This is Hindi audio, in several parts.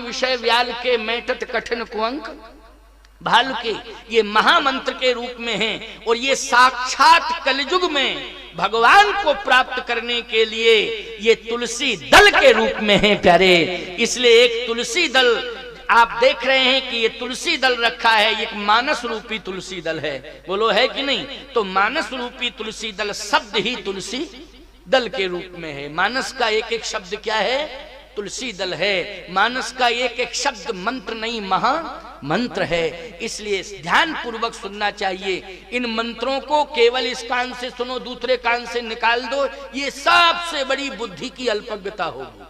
विषय व्याल के मैटत कठिन कुअंक भालू के, ये महामंत्र के रूप में हैं और ये साक्षात कलयुग में भगवान को प्राप्त करने के लिए ये तुलसी दल के रूप में हैं प्यारे। इसलिए एक तुलसी दल आप देख रहे हैं कि ये तुलसी दल रखा है, एक मानस रूपी तुलसी दल है, बोलो है कि नहीं? तो मानस रूपी तुलसी दल शब्द ही तुलसी दल के रूप में है। मानस का एक एक शब्द क्या है? तुलसी दल है। मानस का एक एक शब्द मंत्र नहीं, महा मंत्र है। इसलिए ध्यान पूर्वक सुनना चाहिए। इन मंत्रों को केवल इस कान से सुनो, दूसरे कान से निकाल दो, ये सबसे बड़ी बुद्धि की अल्पज्ञता होगी।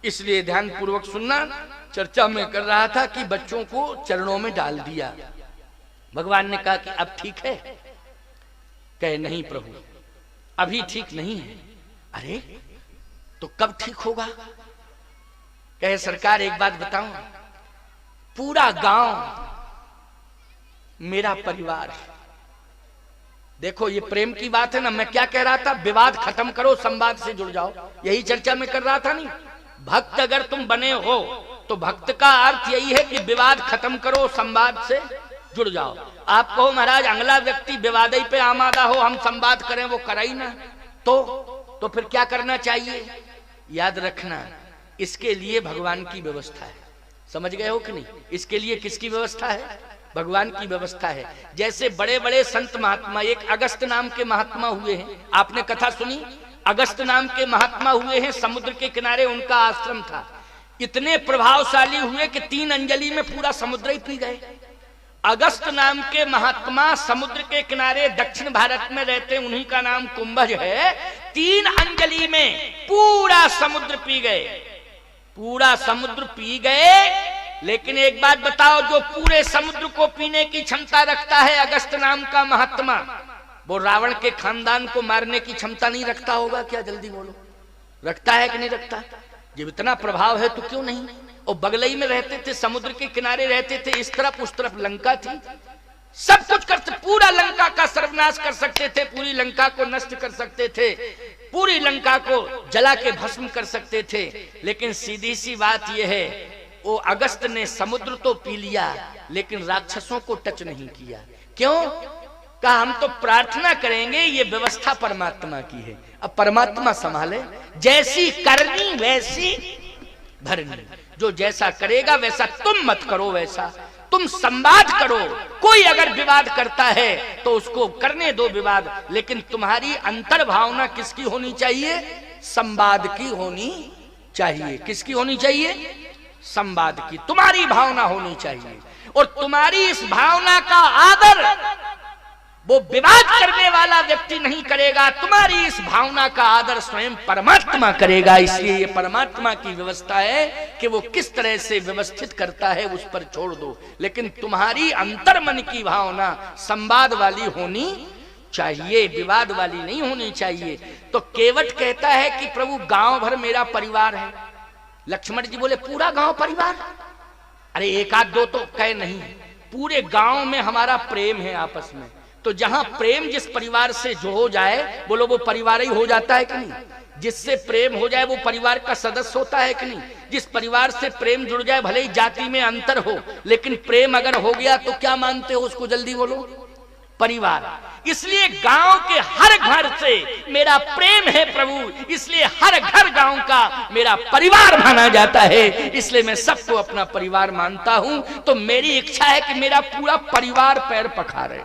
इसलिए ध्यान पूर्वक सुनना। चर्चा में कर रहा था कि बच्चों को चरणों में डाल दिया। भगवान ने कहा कि अब ठीक है? कहे नहीं प्रभु, अभी ठीक नहीं है। अरे तो कब ठीक होगा? कहे सरकार एक बात बताऊं, पूरा गांव मेरा परिवार है। देखो ये प्रेम की बात है ना। मैं क्या कह रहा था? विवाद खत्म करो, संवाद से जुड़ जाओ। यही चर्चा में कर रहा था नहीं? भक्त अगर तुम बने हो तो भक्त का अर्थ यही है कि विवाद खत्म करो, संवाद से जुड़ जाओ। आप कहो महाराज अगला व्यक्ति विवाद पे आमादा हो, हम संवाद करें, वो करा ही ना, तो फिर क्या करना चाहिए? याद रखना, इसके लिए भगवान की व्यवस्था है। समझ गए हो कि नहीं? इसके लिए किसकी व्यवस्था है? भगवान की व्यवस्था है। जैसे बड़े बड़े संत महात्मा, एक अगस्त नाम के महात्मा हुए हैं, आपने कथा सुनी? अगस्त नाम के महात्मा हुए हैं, समुद्र के किनारे उनका आश्रम था। इतने प्रभावशाली हुए कि 3 अंजलि में पूरा समुद्र ही पी गए। अगस्त नाम के महात्मा समुद्र के किनारे दक्षिण भारत में रहते, उन्हीं का नाम कुंभज है। 3 अंजलि में पूरा समुद्र पी गए, पूरा समुद्र पी गए। लेकिन एक बात बताओ, जो पूरे समुद्र को पीने की क्षमता रखता है अगस्त नाम का महात्मा, वो रावण के खानदान को मारने की क्षमता नहीं रखता होगा क्या? जल्दी बोलो, रखता है कि नहीं रखता? जब इतना प्रभाव है तो क्यों नहीं? और बगलई में रहते थे, समुद्र के किनारे रहते थे, इस तरफ उस तरफ लंका थी, सब कुछ करते, पूरा लंका का सर्वनाश कर सकते थे, पूरी लंका को नष्ट कर सकते थे, पूरी लंका को जला के भस्म कर सकते थे। लेकिन सीधी सी बात यह है, वो अगस्त ने समुद्र तो पी लिया लेकिन राक्षसों को टच नहीं किया। क्यों? कहा हम तो प्रार्थना करेंगे, ये व्यवस्था परमात्मा की है, अब परमात्मा संभाले। जैसी करनी वैसी भरनी, जो जैसा करेगा वैसा तुम मत करो, वैसा तुम संवाद करो। कोई अगर विवाद करता है तो उसको करने दो विवाद, लेकिन तुम्हारी अंतर भावना किसकी होनी चाहिए? संवाद की होनी चाहिए। किसकी होनी चाहिए? संवाद की। तुम्हारी भावना होनी चाहिए, और तुम्हारी इस भावना का आदर वो विवाद करने वाला व्यक्ति नहीं करेगा, तुम्हारी इस भावना का आदर स्वयं परमात्मा करेगा। इसलिए ये परमात्मा की व्यवस्था है कि वो किस तरह से व्यवस्थित करता है उस पर छोड़ दो, लेकिन तुम्हारी अंतर मन की भावना संवाद वाली होनी चाहिए, विवाद वाली नहीं होनी चाहिए। तो केवट कहता है कि प्रभु गांव भर मेरा परिवार है। लक्ष्मण जी बोले पूरा गांव परिवार? अरे एक आध दो तो कहे नहीं, पूरे गांव में हमारा प्रेम है आपस में। तो जहां प्रेम जिस परिवार से जो हो जाए, बोलो वो परिवार ही हो जाता है कि नहीं? जिससे प्रेम हो जाए वो परिवार का सदस्य होता है कि नहीं? जिस परिवार से प्रेम जुड़ जाए, भले ही जाति में अंतर हो, लेकिन प्रेम अगर हो गया तो क्या मानते हो उसको? जल्दी बोलो, परिवार। इसलिए गांव के हर घर से मेरा प्रेम है प्रभु, इसलिए हर घर गांव का मेरा परिवार माना जाता है। इसलिए मैं सबको अपना परिवार मानता हूं। तो मेरी इच्छा है कि मेरा पूरा परिवार पैर पखारे।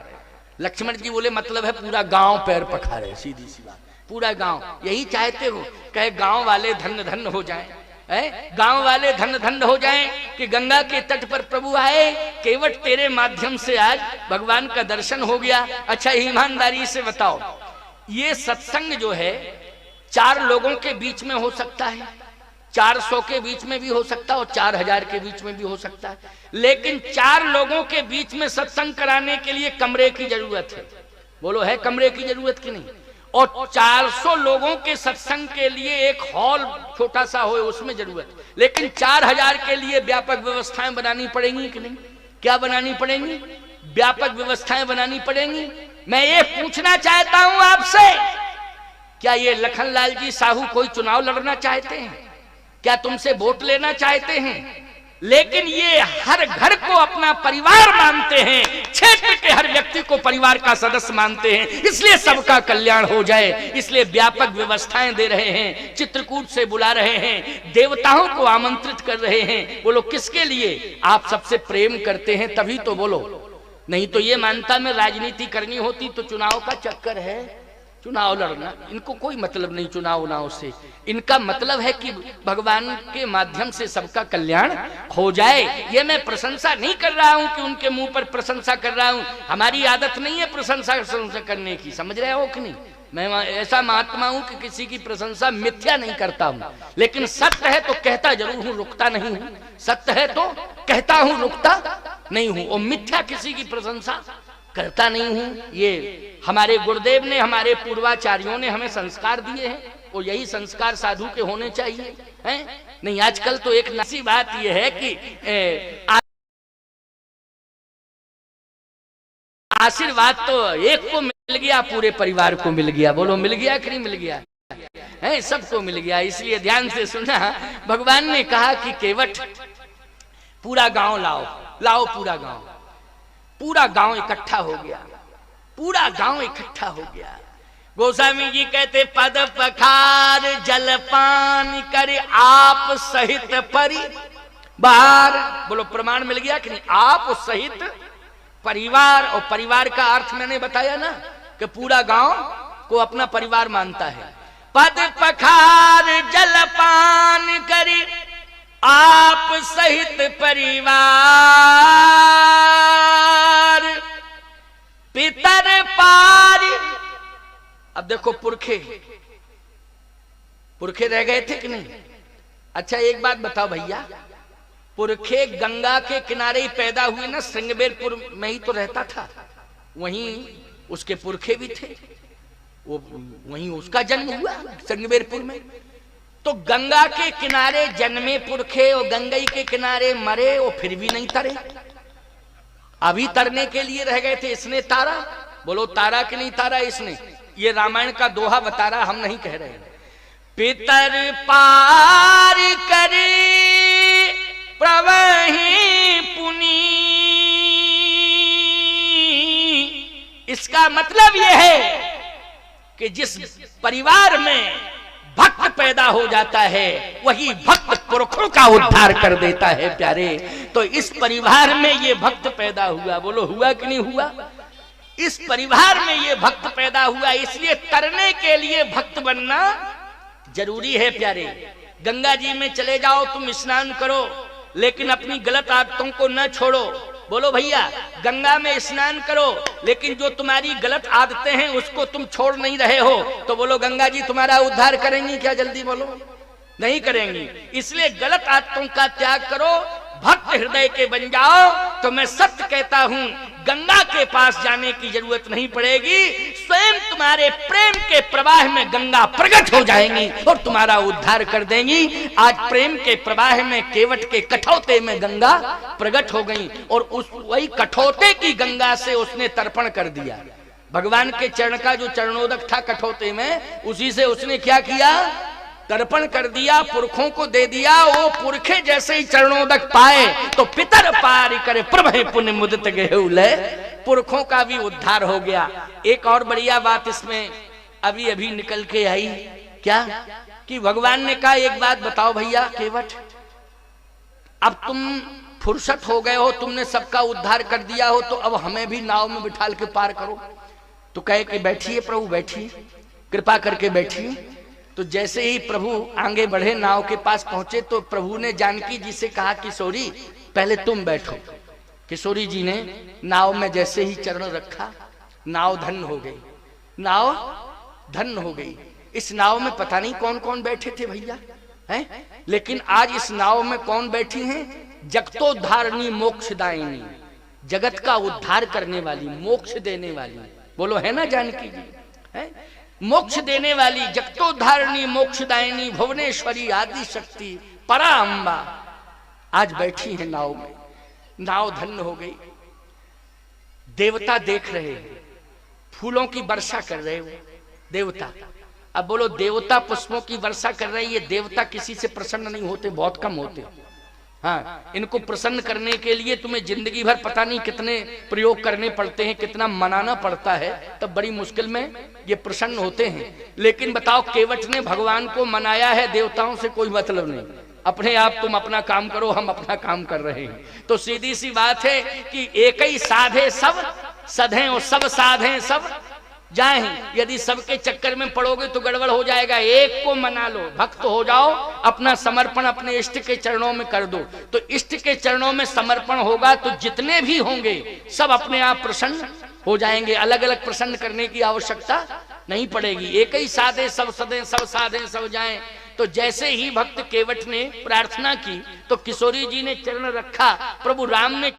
लक्ष्मण जी बोले मतलब है पूरा गांव पैर पखारे। सीधी सी बात, पूरा गांव यही चाहते हो? कहे गांव वाले धन्य धन्य हो जाएं, गांव वाले धन्य धन्य हो जाएं कि गंगा के तट पर प्रभु आए, केवट तेरे माध्यम से आज भगवान का दर्शन हो गया। अच्छा ईमानदारी से बताओ, ये सत्संग जो है 4 लोगों के बीच में हो सकता है, 400 के बीच में भी हो सकता है और 4000 के बीच में भी हो सकता है, लेकिन 4 लोगों के बीच में सत्संग कराने के लिए कमरे की जरूरत है। बोलो है कमरे की जरूरत कि नहीं? और 400 लोगों के सत्संग के लिए एक हॉल छोटा सा हो उसमें जरूरत, लेकिन 4000 के लिए व्यापक व्यवस्थाएं बनानी पड़ेंगी कि नहीं? क्या बनानी पड़ेंगी? व्यापक व्यवस्थाएं बनानी पड़ेंगी। मैं ये पूछना चाहता हूं आपसे, क्या ये लखनलाल जी साहू कोई चुनाव लड़ना चाहते हैं? क्या तुमसे वोट लेना चाहते हैं? लेकिन ये हर घर को अपना परिवार मानते हैं, क्षेत्र के हर व्यक्ति को परिवार का सदस्य मानते हैं, इसलिए सबका कल्याण हो जाए, इसलिए व्यापक व्यवस्थाएं दे रहे हैं, चित्रकूट से बुला रहे हैं, देवताओं को आमंत्रित कर रहे हैं। बोलो किसके लिए? आप सबसे प्रेम करते हैं तभी तो बोलो, नहीं तो ये मानता में राजनीति करनी होती तो चुनाव का चक्कर है, चुनाव लड़ना, इनको कोई मतलब नहीं चुनाव उनाव से। इनका मतलब है कि भगवान के माध्यम से सबका कल्याण हो जाए। ये मैं प्रशंसा नहीं कर रहा हूं कि उनके मुंह पर प्रशंसा कर रहा हूं, हमारी आदत नहीं है प्रशंसा करने की, समझ रहे हो कि नहीं? मैं ऐसा महात्मा हूं कि किसी की प्रशंसा मिथ्या नहीं करता हूं, लेकिन सत्य है तो कहता जरूर हूं, रुकता नहीं हूं। सत्य है तो कहता हूं, रुकता नहीं हूं, और मिथ्या किसी की प्रशंसा करता नहीं हूं। ये हमारे गुरुदेव ने, हमारे पूर्वाचार्यों ने हमें संस्कार दिए हैं, और यही संस्कार साधु के होने चाहिए, हैं? नहीं आजकल तो एक नसी बात यह है कि आशीर्वाद तो एक को मिल गया, पूरे परिवार को मिल गया। बोलो मिल गया कि नहीं मिल गया? है, सबको मिल गया। इसलिए ध्यान से सुना, भगवान ने कहा कि केवट पूरा गांव लाओ, लाओ पूरा गांव। पूरा गांव इकट्ठा हो गया, पूरा गांव इकट्ठा हो गया। गोस्वामी जी कहते पद पखार जलपान कर आप सहित परिवार। बोलो प्रमाण मिल गया कि नहीं? आप सहित परिवार, और परिवार का अर्थ मैंने बताया ना कि पूरा गांव को अपना परिवार मानता है। पद पखार जलपान करी आप सहित परिवार, पितर पार। अब देखो पुरखे, पुरखे रह गए थे कि नहीं? अच्छा एक बात बताओ भैया, पुरखे गंगा के किनारे ही पैदा हुए ना, श्रृंगबेरपुर में ही तो रहता था, वहीं उसके पुरखे भी थे, वो वहीं उसका जन्म हुआ श्रृंगबेरपुर में। तो गंगा के किनारे जन्मे पुरखे और गंगई के किनारे मरे, और फिर भी नहीं तरे, अभी तरने के लिए रह गए थे। इसने तारा, बोलो तारा कि नहीं तारा इसने? ये रामायण का दोहा बता रहा, हम नहीं कह रहे हैं। पितर पार करे प्रवहि पुनी, इसका मतलब यह है कि जिस परिवार में भक्त पैदा हो जाता है वही भक्त पुरखों का उद्धार कर देता है प्यारे। तो इस परिवार में ये भक्त पैदा हुआ, बोलो हुआ कि नहीं हुआ? इस परिवार में ये भक्त पैदा हुआ, इसलिए तरने के लिए भक्त बनना जरूरी है प्यारे। गंगा जी में चले जाओ, तुम स्नान करो, लेकिन अपनी गलत आदतों को न छोड़ो। बोलो भैया गंगा में स्नान करो, लेकिन जो तुम्हारी गलत आदतें हैं उसको तुम छोड़ नहीं रहे हो, तो बोलो गंगा जी तुम्हारा उद्धार करेंगी क्या? जल्दी बोलो, नहीं करेंगी। इसलिए गलत आदतों का त्याग करो, भक्त हृदय के बन जाओ। तो मैं सत्य कहता हूं, गंगा के पास जाने की जरूरत नहीं पड़ेगी, स्वयं तुम्हारे प्रेम के प्रवाह में गंगा प्रकट हो जाएंगी और तुम्हारा उद्धार कर देंगी। आज प्रेम के प्रवाह में केवट के कठौते में गंगा प्रकट हो गई, और उस वही कठौते की गंगा से उसने तर्पण कर दिया। भगवान के चरण का जो चरणोदक था कठौते में, उसी से उसने क्या किया? तर्पण कर दिया, पुरखों को दे दिया। वो पुरखे जैसे ही चरणोदक पाए तो पितर पार करे प्रभे पुण्य मुदित गेहुले, पुरखों का भी उद्धार हो गया। एक और बढ़िया बात इसमें अभी अभी निकल के आई, क्या कि भगवान ने कहा एक बात बताओ भैया केवट, अब तुम फुर्सत हो गए हो, तुमने सबका उद्धार कर दिया हो, तो अब हमें भी नाव में बिठाल के पार करो। तो कहे कि बैठिए प्रभु, बैठिए, कृपा करके बैठिए। तो जैसे ही प्रभु आगे बढ़े, नाव के पास पहुंचे, तो प्रभु ने जानकी जी से कहा किशोरी पहले तुम बैठो। किशोरी जी ने नाव में जैसे ही चरण रखा, नाव धन्य हो गई, नाव धन्य हो गई। इस नाव में पता नहीं कौन कौन बैठे थे भैया, हैं? लेकिन आज इस नाव में कौन बैठी हैं? जगतोद्धारिणी मोक्षदायिनी, जगत का उद्धार करने वाली, मोक्ष देने वाली। बोलो है ना जानकी जी, है? मोक्ष देने वाली, जगतोद्धारिणी मोक्षदायिनी भुवनेश्वरी आदि शक्ति परा अम्बा आज बैठी है नाव में। नाव धन्य हो गई। देवता देख रहे हैं, फूलों की वर्षा कर रहे हो देवता। अब बोलो देवता पुष्पों की वर्षा कर रहे हैं, ये देवता किसी से प्रसन्न नहीं होते, बहुत कम होते, हाँ, इनको प्रसन्न करने के लिए तुम्हें जिंदगी भर पता नहीं कितने प्रयोग करने पड़ते हैं, कितना मनाना पड़ता है, तब बड़ी मुश्किल में ये प्रसन्न होते हैं। लेकिन बताओ, केवट ने भगवान को मनाया है, देवताओं से कोई मतलब नहीं। अपने आप तुम अपना काम करो, हम अपना काम कर रहे हैं। तो सीधी सी बात है कि एक ही साधे सब सधे और सब साधे सब जाए। यदि सबके चक्कर में पड़ोगे तो गड़बड़ हो जाएगा। एक को मना लो, भक्त हो जाओ, अपना समर्पण अपने इष्ट के चरणों में कर दो। तो इष्ट के चरणों में समर्पण होगा तो जितने भी होंगे सब अपने आप प्रसन्न हो जाएंगे। अलग अलग प्रसन्न करने की आवश्यकता नहीं पड़ेगी। एक ही साधे सब सधे, सब साधे सब जाएं। तो जैसे ही भक्त केवट ने प्रार्थना की तो किशोरी जी ने चरण रखा, प्रभु राम ने